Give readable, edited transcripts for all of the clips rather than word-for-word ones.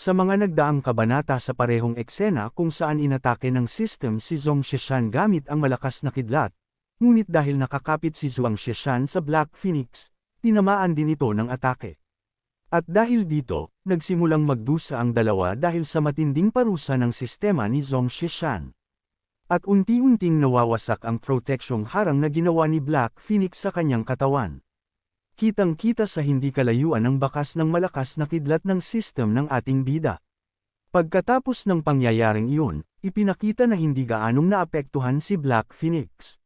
Sa mga nagdaang kabanata sa parehong eksena kung saan inatake ng system si Zhong Zishan gamit ang malakas na kidlat, ngunit dahil nakakapit si Zhuang Zishan sa Black Phoenix, tinamaan din ito ng atake. At dahil dito, nagsimulang magdusa ang dalawa dahil sa matinding parusa ng sistema ni Zhong Zishan. At unti-unting nawawasak ang proteksyong harang na ginawa ni Black Phoenix sa kanyang katawan. Kitang-kita sa hindi kalayuan ang bakas ng malakas na kidlat ng system ng ating bida. Pagkatapos ng pangyayaring iyon, ipinakita na hindi gaanong naapektuhan si Black Phoenix.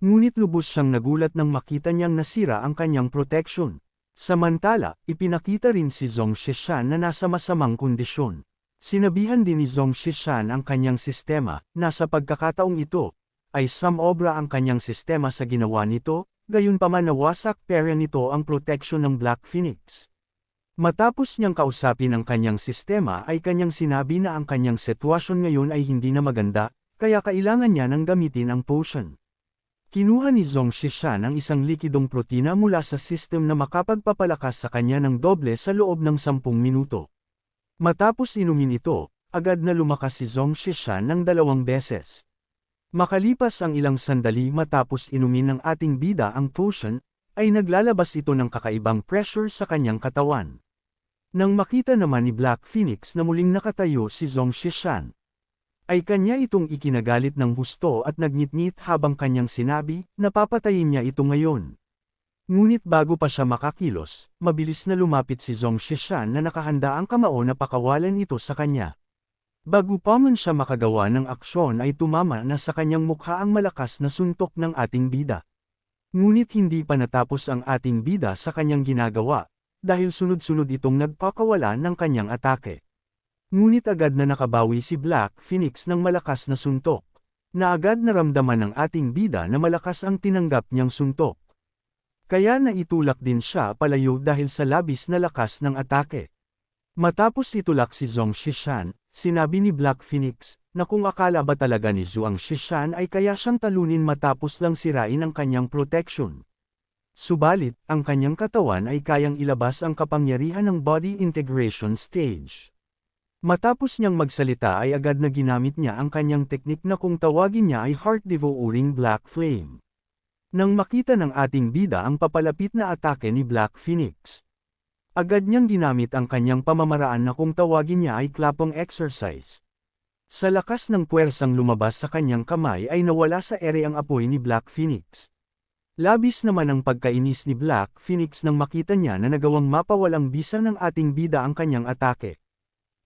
Ngunit lubos siyang nagulat nang makita niyang nasira ang kanyang protection. Samantala, ipinakita rin si Zhong Zishan na nasa masamang kondisyon. Sinabihan din ni Zhong Zishan ang kanyang sistema, na sa pagkakataong ito, ay sumobra ang kanyang sistema sa ginawa nito, gayunpaman nawasak pera nito ang proteksyon ng Black Phoenix. Matapos niyang kausapin ang kanyang sistema ay kanyang sinabi na ang kanyang sitwasyon ngayon ay hindi na maganda, kaya kailangan niya nang gamitin ang potion. Kinuha ni Zhong Zishan ang isang likidong protina mula sa system na makapagpapalakas sa kanya ng doble sa loob ng 10 minuto. Matapos inumin ito, agad na lumakas si Zhong Zishan ng 2 beses. Makalipas ang ilang sandali matapos inumin ng ating bida ang potion, ay naglalabas ito ng kakaibang pressure sa kanyang katawan. Nang makita naman ni Black Phoenix na muling nakatayo si Zhong Zishan, ay kanya itong ikinagalit ng husto at nagngit-ngit habang kanyang sinabi na papatayin niya ito ngayon. Ngunit bago pa siya makakilos, mabilis na lumapit si Zhong Zishan na nakahanda ang kamao na pakawalan ito sa kanya. Bago pa man siya makagawa ng aksyon ay tumama na sa kanyang mukha ang malakas na suntok ng ating bida. Ngunit hindi pa natapos ang ating bida sa kanyang ginagawa, dahil sunod-sunod itong nagpakawala ng kanyang atake. Ngunit agad na nakabawi si Black Phoenix ng malakas na suntok, na agad naramdaman ng ating bida na malakas ang tinanggap niyang suntok. Kaya naitulak din siya palayo dahil sa labis na lakas ng atake. Matapos itulak si Zhong Zishan, sinabi ni Black Phoenix, na kung akala ba talaga ni Zhuang Zishan ay kaya siyang talunin matapos lang sirain ang kanyang protection. Subalit, ang kanyang katawan ay kayang ilabas ang kapangyarihan ng body integration stage. Matapos niyang magsalita ay agad na ginamit niya ang kanyang teknik na kung tawagin niya ay Heart-Devouring Black Flame. Nang makita ng ating bida ang papalapit na atake ni Black Phoenix, agad niyang ginamit ang kanyang pamamaraan na kung tawagin niya ay Klapong Exercise. Sa lakas ng puwersang lumabas sa kanyang kamay ay nawala sa ere ang apoy ni Black Phoenix. Labis naman ang pagkainis ni Black Phoenix nang makita niya na nagawang mapawalang bisa ng ating bida ang kanyang atake.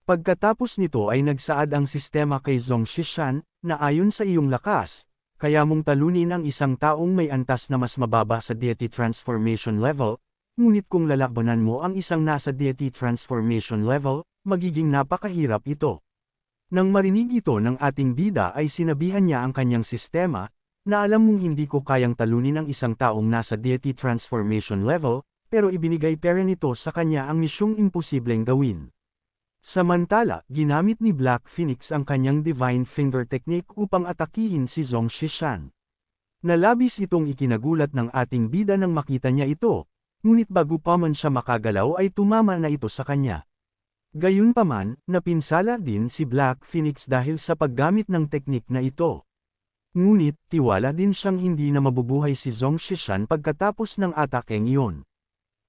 Pagkatapos nito ay nagsaad ang sistema kay Zhong Zishan, na ayon sa iyong lakas, kaya mong talunin ang isang taong may antas na mas mababa sa deity transformation level, ngunit kung lalabanan mo ang isang nasa deity transformation level, magiging napakahirap ito. Nang marinig ito ng ating bida ay sinabihan niya ang kanyang sistema, na alam mong hindi ko kayang talunin ang isang taong nasa deity transformation level, pero ibinigay pera nito sa kanya ang misyong imposibleng gawin. Samantala, ginamit ni Black Phoenix ang kanyang Divine Finger Technique upang atakihin si Zhong Zishan. Nalabis itong ikinagulat ng ating bida nang makita niya ito, ngunit bago pa man siya makagalaw ay tumama na ito sa kanya. Gayunpaman, napinsala din si Black Phoenix dahil sa paggamit ng teknik na ito. Ngunit, tiwala din siyang hindi na mabubuhay si Zhong Zishan pagkatapos ng atakeng iyon.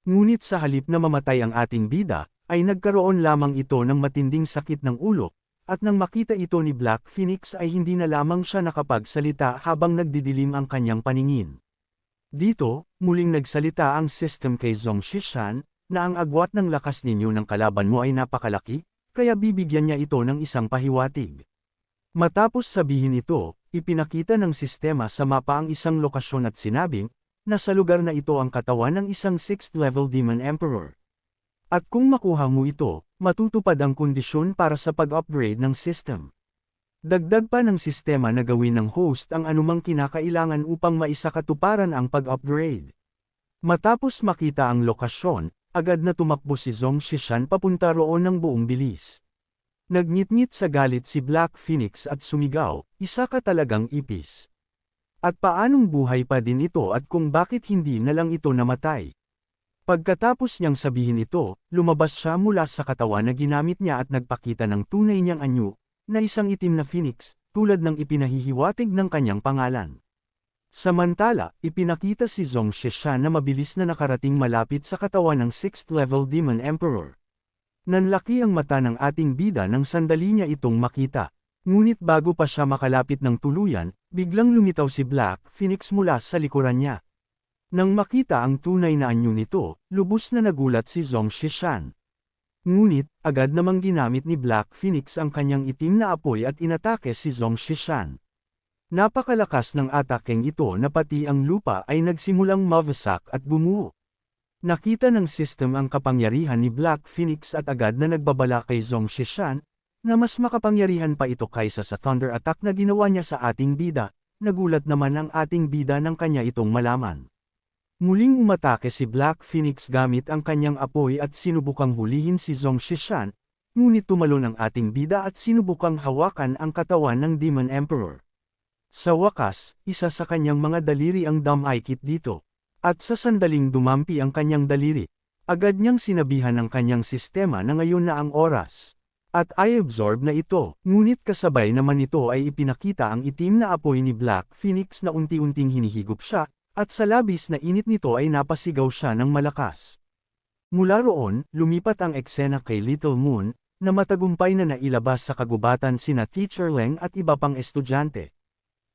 Ngunit sa halip na mamatay ang ating bida, ay nagkaroon lamang ito ng matinding sakit ng ulo, at nang makita ito ni Black Phoenix ay hindi na lamang siya nakapagsalita habang nagdidilim ang kanyang paningin. Dito, muling nagsalita ang system kay Zhong Zishan, na ang agwat ng lakas ninyo ng kalaban mo ay napakalaki, kaya bibigyan niya ito ng isang pahiwatig. Matapos sabihin ito, ipinakita ng sistema sa mapa ang isang lokasyon at sinabing, na sa lugar na ito ang katawan ng isang 6th level Demon Emperor. At kung makuha mo ito, matutupad ang kondisyon para sa pag-upgrade ng system. Dagdag pa ng sistema na gawin ng host ang anumang kinakailangan upang maisakatuparan ang pag-upgrade. Matapos makita ang lokasyon, agad na tumakbo si Zhong Zishan papunta roon ng buong bilis. Nagngit-ngit sa galit si Black Phoenix at sumigaw, "Isa ka talagang ipis. At paanong buhay pa din ito at kung bakit hindi na lang ito namatay?" Pagkatapos niyang sabihin ito, lumabas siya mula sa katawan na ginamit niya at nagpakita ng tunay niyang anyo, na isang itim na phoenix, tulad ng ipinahihiwatig ng kanyang pangalan. Samantala, ipinakita si Zhong Zishan na mabilis na nakarating malapit sa katawan ng 6th level Demon Emperor. Nanlaki ang mata ng ating bida nang sandali niya itong makita. Ngunit bago pa siya makalapit ng tuluyan, biglang lumitaw si Black Phoenix mula sa likuran niya. Nang makita ang tunay na anyo nito, lubos na nagulat si Zhong Zishan. Ngunit, agad namang ginamit ni Black Phoenix ang kanyang itim na apoy at inatake si Zhong Zishan. Napakalakas ng atakeng ito na pati ang lupa ay nagsimulang mawasak at bumuo. Nakita ng system ang kapangyarihan ni Black Phoenix at agad na nagbabala kay Zhong Zishan, na mas makapangyarihan pa ito kaysa sa thunder attack na ginawa niya sa ating bida. Nagulat naman ang ating bida nang kanya itong malaman. Muling umatake si Black Phoenix gamit ang kanyang apoy at sinubukang hulihin si Zhong Zishan, ngunit tumalon ang ating bida at sinubukang hawakan ang katawan ng Demon Emperor. Sa wakas, isa sa kanyang mga daliri ang damay-kit dito. At sa sandaling dumampi ang kanyang daliri, agad niyang sinabihan ang kanyang sistema na ngayon na ang oras. At ay absorb na ito, ngunit kasabay naman ito ay ipinakita ang itim na apoy ni Black Phoenix na unti-unting hinihigop siya, at sa labis na init nito ay napasigaw siya ng malakas. Mula roon, lumipat ang eksena kay Little Moon, na matagumpay na nailabas sa kagubatan sina Teacher Leng at iba pang estudyante.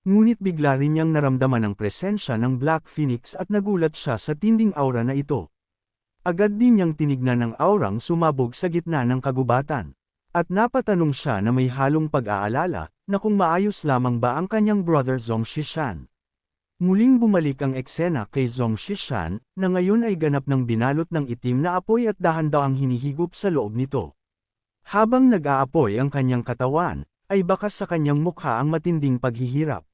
Ngunit bigla rin niyang naramdaman ang presensya ng Black Phoenix at nagulat siya sa tinding aura na ito. Agad din niyang tinignan ang aurang sumabog sa gitna ng kagubatan. At napatanong siya na may halong pag-aalala, na kung maayos lamang ba ang kanyang brother Zhong Zishan. Muling bumalik ang eksena kay Zhong Zishan, na ngayon ay ganap ng binalot ng itim na apoy at dahan-dahang hinihigop sa loob nito. Habang nag-aapoy ang kanyang katawan, ay bakas sa kanyang mukha ang matinding paghihirap.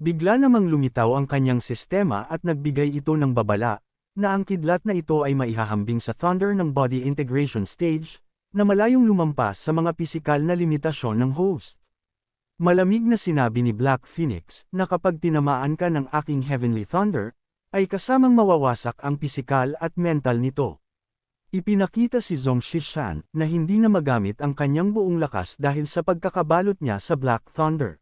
Bigla namang lumitaw ang kanyang sistema at nagbigay ito ng babala, na ang kidlat na ito ay maihahambing sa thunder ng body integration stage, na malayong lumampas sa mga pisikal na limitasyon ng host. Malamig na sinabi ni Black Phoenix na kapag tinamaan ka ng aking heavenly thunder, ay kasamang mawawasak ang pisikal at mental nito. Ipinakita si Zhong Zishan na hindi na magamit ang kanyang buong lakas dahil sa pagkakabalot niya sa Black Thunder.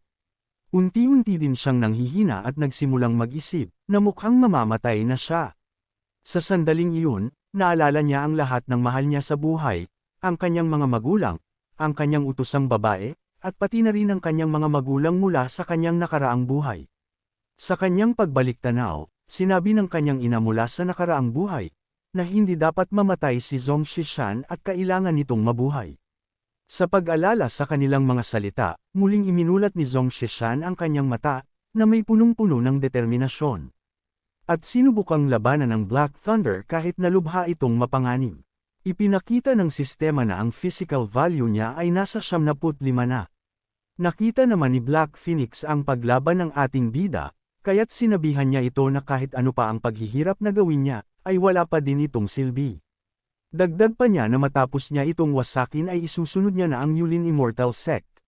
Unti-unti din siyang nanghihina at nagsimulang mag-isip na mukhang mamamatay na siya. Sa sandaling iyon, naalala niya ang lahat ng mahal niya sa buhay, ang kanyang mga magulang, ang kanyang utosang babae, at pati na rin ang kanyang mga magulang mula sa kanyang nakaraang buhay. Sa kanyang pagbalik-tanaw, sinabi ng kanyang ina mula sa nakaraang buhay, na hindi dapat mamatay si Zhong Zishan at kailangan nitong mabuhay. Sa pag-alala sa kanilang mga salita, muling iminulat ni Zhong Zishan ang kanyang mata, na may punong-puno ng determinasyon. At sinubukang labanan ng Black Thunder kahit nalubha itong mapanganib. Ipinakita ng sistema na ang physical value niya ay nasa 75 na. Nakita naman ni Black Phoenix ang paglaban ng ating bida, kaya't sinabihan niya ito na kahit ano pa ang paghihirap na gawin niya, ay wala pa din itong silbi. Dagdag pa niya na matapos niya itong wasakin ay isusunod niya na ang Yulin Immortal Sect.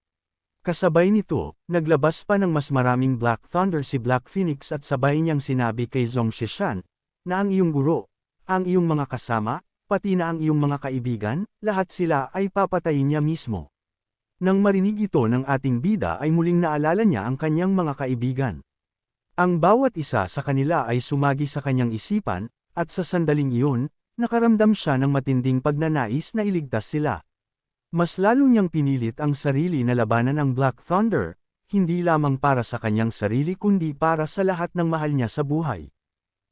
Kasabay nito, naglabas pa ng mas maraming Black Thunder si Black Phoenix at sabay niyang sinabi kay Zhong Zishan, na ang iyong guro, ang iyong mga kasama, pati na ang iyong mga kaibigan, lahat sila ay papatayin niya mismo. Nang marinig ito ng ating bida ay muling naalala niya ang kanyang mga kaibigan. Ang bawat isa sa kanila ay sumagi sa kanyang isipan, at sa sandaling iyon, nakaramdam siya ng matinding pagnanais na iligtas sila. Mas lalo niyang pinilit ang sarili na labanan ang Black Thunder, hindi lamang para sa kanyang sarili kundi para sa lahat ng mahal niya sa buhay.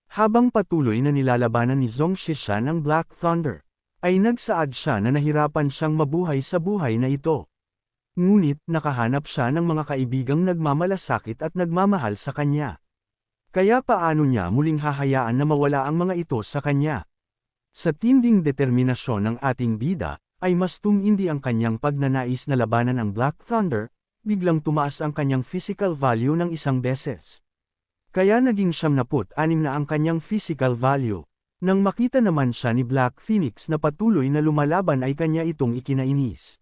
Habang patuloy na nilalabanan ni Zhong Zishan ang Black Thunder, ay nagsaad siya na nahirapan siyang mabuhay sa buhay na ito. Ngunit, nakahanap siya ng mga kaibigang nagmamalasakit at nagmamahal sa kanya. Kaya paano niya muling hahayaan na mawala ang mga ito sa kanya? Sa tinding determinasyon ng ating bida, ay mas tumindi ang kanyang pagnanais na labanan ang Black Thunder, biglang tumaas ang kanyang physical value ng isang beses. Kaya naging 76 na ang kanyang physical value. Nang makita naman siya ni Black Phoenix na patuloy na lumalaban ay kanya itong ikinainis.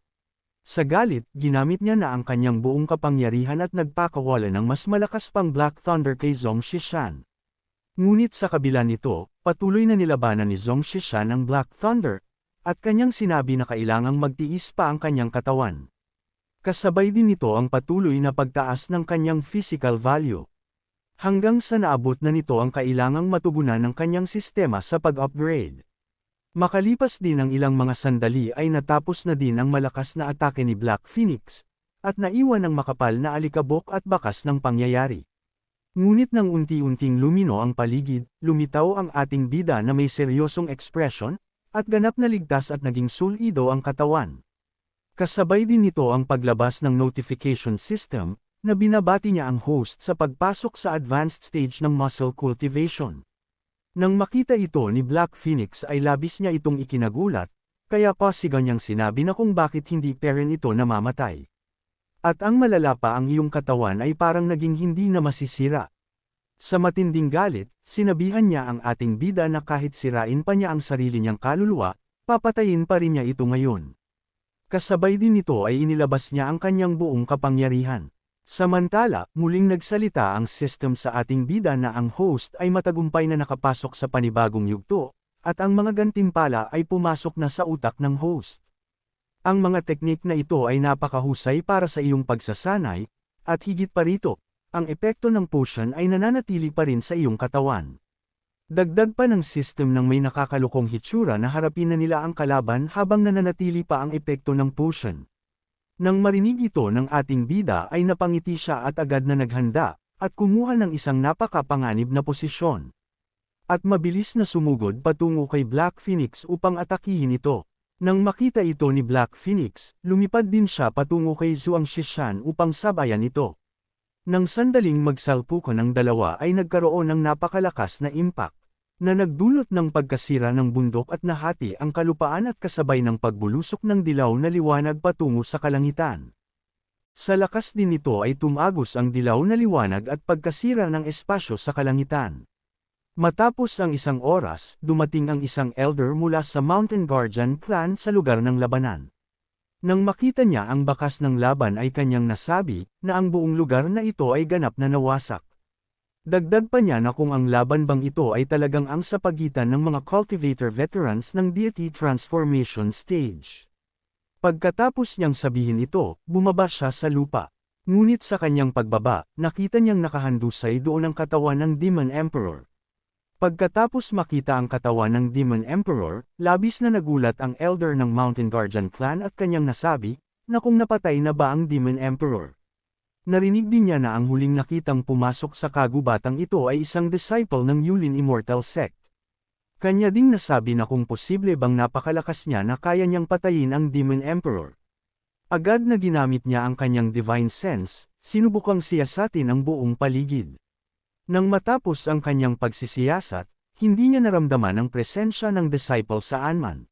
Sa galit, ginamit niya na ang kanyang buong kapangyarihan at nagpakawala ng mas malakas pang Black Thunder kay Zhong Zishan. Ngunit sa kabila nito, patuloy na nilabanan ni Zhong Zishan ang Black Thunder, at kanyang sinabi na kailangang magtiis pa ang kanyang katawan. Kasabay din nito ang patuloy na pagtaas ng kanyang physical value. Hanggang sa naabot na nito ang kailangang matugunan ng kanyang sistema sa pag-upgrade. Makalipas din ang ilang mga sandali ay natapos na din ang malakas na atake ni Black Phoenix, at naiwan ang makapal na alikabok at bakas ng pangyayari. Ngunit nang unti-unting lumino ang paligid, lumitaw ang ating bida na may seryosong ekspresyon, at ganap na ligtas at naging solido ang katawan. Kasabay din nito ang paglabas ng notification system, na binabati niya ang host sa pagpasok sa advanced stage ng muscle cultivation. Nang makita ito ni Black Phoenix ay labis niya itong ikinagulat, kaya pasigaw niyang sinabi na kung bakit hindi pa rin ito namamatay. At ang malala pa ang iyong katawan ay parang naging hindi na masisira. Sa matinding galit, sinabihan niya ang ating bida na kahit sirain pa niya ang sarili niyang kaluluwa, papatayin pa rin niya ito ngayon. Kasabay din nito ay inilabas niya ang kanyang buong kapangyarihan. Samantala, muling nagsalita ang system sa ating bida na ang host ay matagumpay na nakapasok sa panibagong yugto, at ang mga gantimpala ay pumasok na sa utak ng host. Ang mga teknik na ito ay napakahusay para sa iyong pagsasanay, at higit pa rito, ang epekto ng potion ay nananatili pa rin sa iyong katawan. Dagdag pa ng system ng may nakakalukong hitsura na harapin na nila ang kalaban habang nananatili pa ang epekto ng potion. Nang marinig ito ng ating bida ay napangiti siya at agad na naghanda, at kumuha ng isang napakapanganib na posisyon. At mabilis na sumugod patungo kay Black Phoenix upang atakihin ito. Nang makita ito ni Black Phoenix, lumipad din siya patungo kay Zhuang Zishan upang sabayan ito. Nang sandaling magsalpukan ng dalawa ay nagkaroon ng napakalakas na impact, na nagdulot ng pagkasira ng bundok at nahati ang kalupaan at kasabay ng pagbulusok ng dilaw na liwanag patungo sa kalangitan. Sa lakas din nito ay tumagos ang dilaw na liwanag at pagkasira ng espasyo sa kalangitan. Matapos ang isang oras, dumating ang isang elder mula sa Mountain Guardian clan sa lugar ng labanan. Nang makita niya ang bakas ng laban ay kanyang nasabi, na ang buong lugar na ito ay ganap na nawasak. Dagdag pa niya na kung ang laban bang ito ay talagang ang sa pagitan ng mga cultivator veterans ng deity transformation stage. Pagkatapos niyang sabihin ito, bumaba siya sa lupa. Ngunit sa kanyang pagbaba, nakita niyang nakahandusay doon ang katawan ng Demon Emperor. Pagkatapos makita ang katawan ng Demon Emperor, labis na nagulat ang elder ng Mountain Guardian clan at kanyang nasabi, na kung napatay na ba ang Demon Emperor. Narinig din niya na ang huling nakitang pumasok sa kagubatang ito ay isang disciple ng Yulin Immortal Sect. Kanya ding nasabi na kung posible bang napakalakas niya na kaya niyang patayin ang Demon Emperor. Agad na ginamit niya ang kanyang divine sense, sinubukang siyasatin ang buong paligid. Nang matapos ang kanyang pagsisiyasat, hindi niya naramdaman ang presensya ng disciple saan man.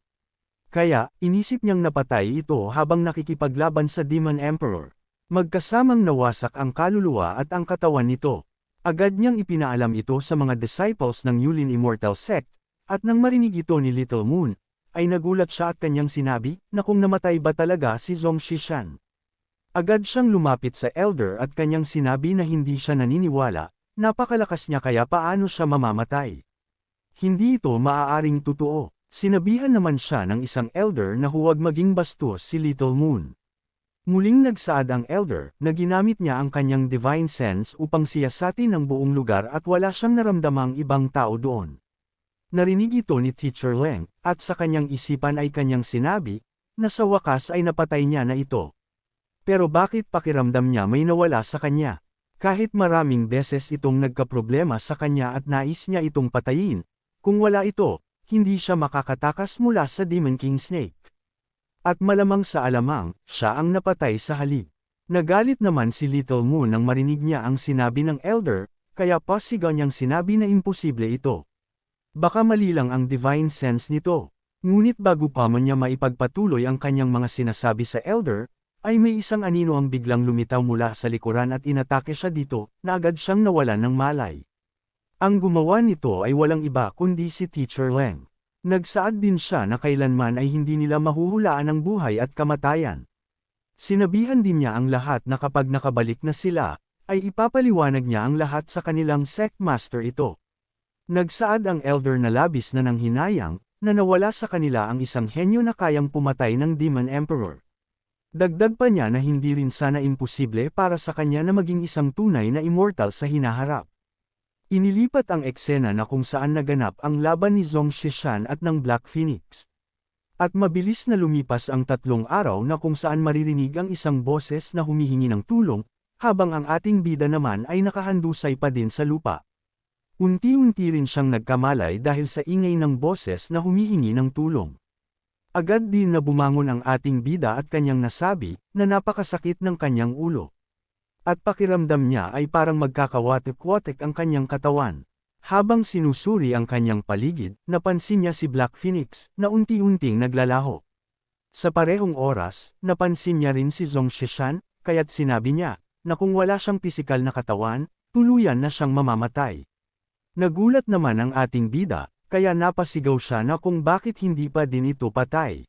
Kaya, inisip niyang napatay ito habang nakikipaglaban sa Demon Emperor. Magkasamang nawasak ang kaluluwa at ang katawan nito. Agad niyang ipinaalam ito sa mga disciples ng Yulin Immortal Sect, at nang marinig ito ni Little Moon, ay nagulat siya at kanyang sinabi, na kung namatay ba talaga si Zhong Zishan. Agad siyang lumapit sa elder at kanyang sinabi na hindi siya naniniwala. Napakalakas niya kaya paano siya mamamatay? Hindi ito maaaring totoo. Sinabihan naman siya ng isang elder na huwag maging bastos si Little Moon. Muling nagsaad ang elder na ginamit niya ang kanyang divine sense upang siyasatin ang buong lugar at wala siyang naramdamang ibang tao doon. Narinig ito ni Teacher Leng, at sa kanyang isipan ay kanyang sinabi, na sa wakas ay napatay niya na ito. Pero bakit pakiramdam niya may nawala sa kanya? Kahit maraming beses itong nagkaproblema sa kanya at nais niya itong patayin, kung wala ito, hindi siya makakatakas mula sa Demon King Snake. At malamang sa alamang, siya ang napatay sa halip. Nagalit naman si Little Moon nang marinig niya ang sinabi ng elder, kaya pasigaw niyang sinabi na imposible ito. Baka mali lang ang divine sense nito. Ngunit bago pa man niya maipagpatuloy ang kanyang mga sinasabi sa elder, ay may isang anino ang biglang lumitaw mula sa likuran at inatake siya dito, na agad siyang nawalan ng malay. Ang gumawa nito ay walang iba kundi si Teacher Leng. Nagsaad din siya na kailanman ay hindi nila mahuhulaan ang buhay at kamatayan. Sinabihan din niya ang lahat na kapag nakabalik na sila, ay ipapaliwanag niya ang lahat sa kanilang sect master ito. Nagsaad ang elder na labis na nanghinayang, na nawala sa kanila ang isang henyo na kayang pumatay ng Demon Emperor. Dagdag pa niya na hindi rin sana imposible para sa kanya na maging isang tunay na immortal sa hinaharap. Inilipat ang eksena na kung saan naganap ang laban ni Zhong Zishan at ng Black Phoenix. At mabilis na lumipas ang 3 araw na kung saan maririnig ang isang boses na humihingi ng tulong, habang ang ating bida naman ay nakahandusay pa din sa lupa. Unti-unti rin siyang nagkamalay dahil sa ingay ng boses na humihingi ng tulong. Agad din na bumangon ang ating bida at kanyang nasabi, na napakasakit ng kanyang ulo. At pakiramdam niya ay parang magkakawatek-watek ang kanyang katawan. Habang sinusuri ang kanyang paligid, napansin niya si Black Phoenix, na unti-unting naglalaho. Sa parehong oras, napansin niya rin si Zhong Zishan, kaya't sinabi niya, na kung wala siyang pisikal na katawan, tuluyan na siyang mamamatay. Nagulat naman ang ating bida, kaya napasigaw siya na kung bakit hindi pa din ito patay.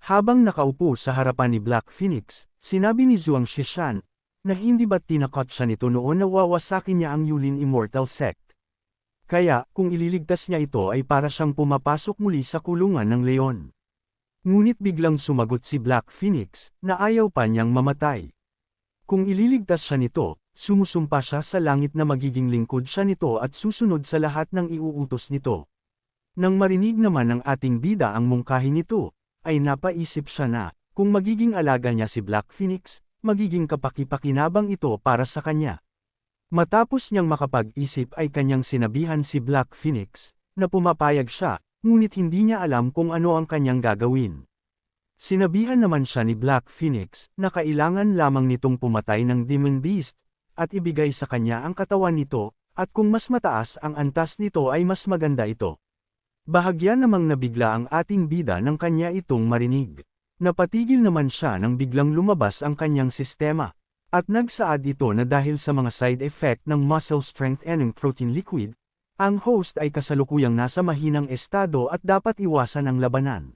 Habang nakaupo sa harapan ni Black Phoenix, sinabi ni Zhuang Zishan, na hindi ba't tinakot siya nito noon na wawasakin niya ang Yulin Immortal Sect. Kaya, kung ililigtas niya ito ay para siyang pumapasok muli sa kulungan ng leon. Ngunit biglang sumagot si Black Phoenix, na ayaw pa niyang mamatay. Kung ililigtas siya nito, sumusumpa siya sa langit na magiging lingkod siya nito at susunod sa lahat ng iuutos nito. Nang marinig naman ng ating bida ang mungkahi nito, ay napaisip siya na, kung magiging alaga niya si Black Phoenix, magiging kapaki-pakinabang ito para sa kanya. Matapos niyang makapag-isip ay kanyang sinabihan si Black Phoenix, na pumapayag siya, ngunit hindi niya alam kung ano ang kanyang gagawin. Sinabihan naman siya ni Black Phoenix, na kailangan lamang nitong pumatay ng Demon Beast, at ibigay sa kanya ang katawan nito, at kung mas mataas ang antas nito ay mas maganda ito. Bahagya namang nabigla ang ating bida ng kanya itong marinig. Napatigil naman siya nang biglang lumabas ang kanyang sistema. At nagsaad ito na dahil sa mga side effect ng muscle strengthening protein liquid, ang host ay kasalukuyang nasa mahinang estado at dapat iwasan ang labanan.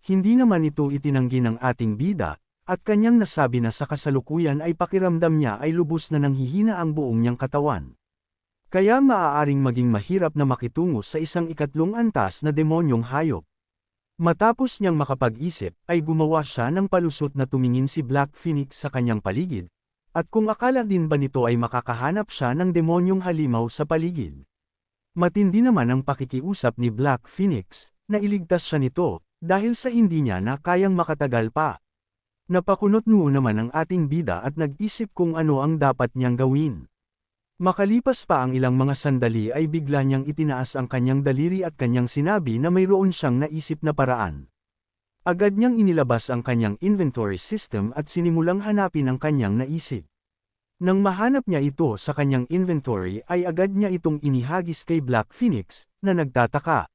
Hindi naman ito itinanggi ng ating bida, at kanyang nasabi na sa kasalukuyan ay pakiramdam niya ay lubos na nanghihina ang buong niyang katawan. Kaya maaaring maging mahirap na makitungo sa isang ikatlong antas na demonyong hayop. Matapos niyang makapag-isip, ay gumawa siya ng palusot na tumingin si Black Phoenix sa kanyang paligid, at kung akala din ba nito ay makakahanap siya ng demonyong halimaw sa paligid. Matindi naman ang pakikiusap ni Black Phoenix, na iligtas siya nito, dahil sa hindi niya na kayang makatagal pa. Napakunot noon naman ang ating bida at nag-isip kung ano ang dapat niyang gawin. Makalipas pa ang ilang mga sandali ay bigla niyang itinaas ang kanyang daliri at kanyang sinabi na mayroon siyang naisip na paraan. Agad niyang inilabas ang kanyang inventory system at sinimulang hanapin ang kanyang naisip. Nang mahanap niya ito sa kanyang inventory ay agad niya itong inihagis kay Black Phoenix, na nagtataka.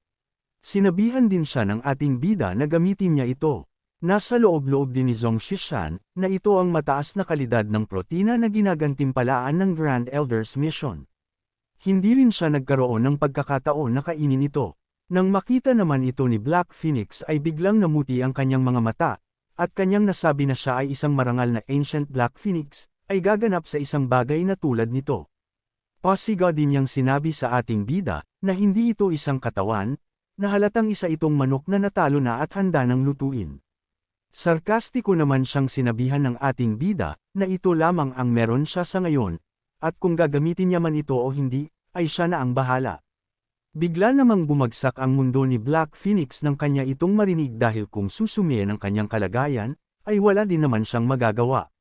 Sinabihan din siya ng ating bida na gamitin niya ito. Nasa loob-loob din ni Zhong Zishan, na ito ang mataas na kalidad ng protina na ginagantimpalaan ng Grand Elder's Mission. Hindi rin siya nagkaroon ng pagkakataon na kainin ito. Nang makita naman ito ni Black Phoenix ay biglang namuti ang kanyang mga mata, at kanyang nasabi na siya ay isang marangal na Ancient Black Phoenix, ay gaganap sa isang bagay na tulad nito. Pasigaw din niyang sinabi sa ating bida, na hindi ito isang katawan, na halatang isa itong manok na natalo na at handa ng lutuin. Sarkastiko naman siyang sinabihan ng ating bida, na ito lamang ang meron siya sa ngayon, at kung gagamitin niya man ito o hindi, ay siya na ang bahala. Bigla namang bumagsak ang mundo ni Black Phoenix nang kanya itong marinig dahil kung susumiin ang kanyang kalagayan, ay wala din naman siyang magagawa.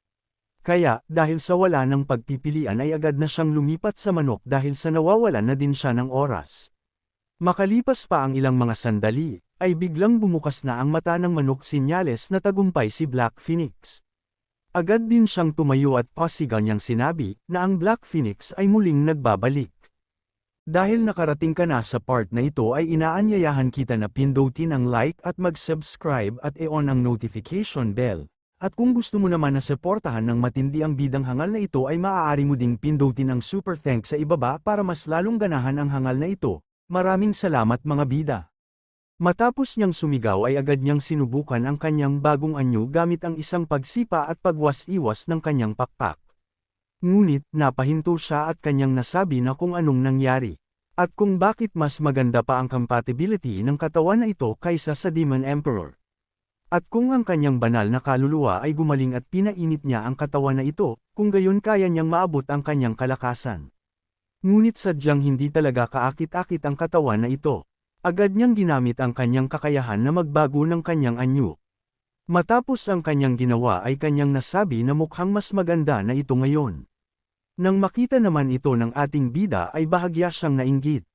Kaya, dahil sa wala ng pagpipilian ay agad na siyang lumipat sa manok dahil sa nawawalan na din siya ng oras. Makalipas pa ang ilang mga sandali, ay biglang bumukas na ang mata ng manok sinyales na tagumpay si Black Phoenix. Agad din siyang tumayo at pasigaw niyang sinabi, na ang Black Phoenix ay muling nagbabalik. Dahil nakarating ka na sa part na ito ay inaanyayahan kita na pindutin ang like at mag-subscribe at i-on ang notification bell. At kung gusto mo naman na suportahan ng matindi ang bidang hangal na ito ay maaari mo ding pindutin ang super thanks sa ibaba para mas lalong ganahan ang hangal na ito. Maraming salamat mga bida. Matapos niyang sumigaw ay agad niyang sinubukan ang kanyang bagong anyo gamit ang isang pagsipa at pagwas-iwas ng kanyang pakpak. Ngunit, napahinto siya at kanyang nasabi na kung anong nangyari. At kung bakit mas maganda pa ang compatibility ng katawan na ito kaysa sa Demon Emperor. At kung ang kanyang banal na kaluluwa ay gumaling at pinainit niya ang katawan na ito, kung gayon kaya niyang maabot ang kanyang kalakasan. Ngunit sadyang hindi talaga kaakit-akit ang katawan na ito. Agad niyang ginamit ang kanyang kakayahan na magbago ng kanyang anyo. Matapos ang kanyang ginawa ay kanyang nasabi na mukhang mas maganda na ito ngayon. Nang makita naman ito ng ating bida ay bahagya siyang nainggit.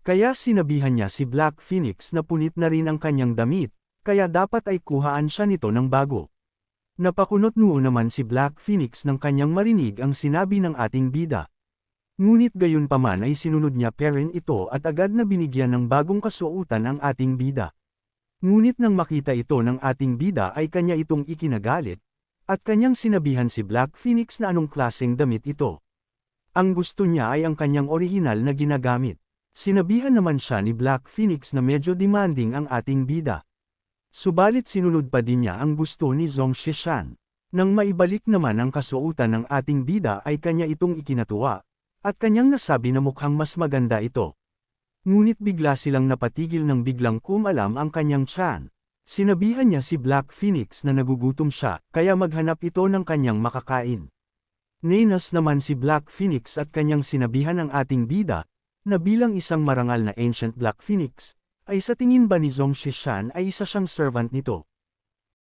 Kaya sinabihan niya si Black Phoenix na punit na rin ang kanyang damit, kaya dapat ay kuhaan siya nito ng bago. Napakunot noon naman si Black Phoenix nang kanyang marinig ang sinabi ng ating bida. Ngunit gayon pa man ay sinunod niya pa rin ito at agad na binigyan ng bagong kasuotan ang ating bida. Ngunit nang makita ito ng ating bida ay kanya itong ikinagalit, at kanyang sinabihan si Black Phoenix na anong klaseng damit ito. Ang gusto niya ay ang kanyang orihinal na ginagamit. Sinabihan naman siya ni Black Phoenix na medyo demanding ang ating bida. Subalit sinunod pa din niya ang gusto ni Zhong Zishan. Nang maibalik naman ang kasuotan ng ating bida ay kanya itong ikinatuwa, at kanyang nasabi na mukhang mas maganda ito. Ngunit bigla silang napatigil nang biglang kumalam ang kanyang tiyan. Sinabihan niya si Black Phoenix na nagugutom siya, kaya maghanap ito ng kanyang makakain. Nainas naman si Black Phoenix at kanyang sinabihan ang ating bida, na bilang isang marangal na Ancient Black Phoenix, ay sa tingin ba ni Zhong Zishan ay isa siyang servant nito.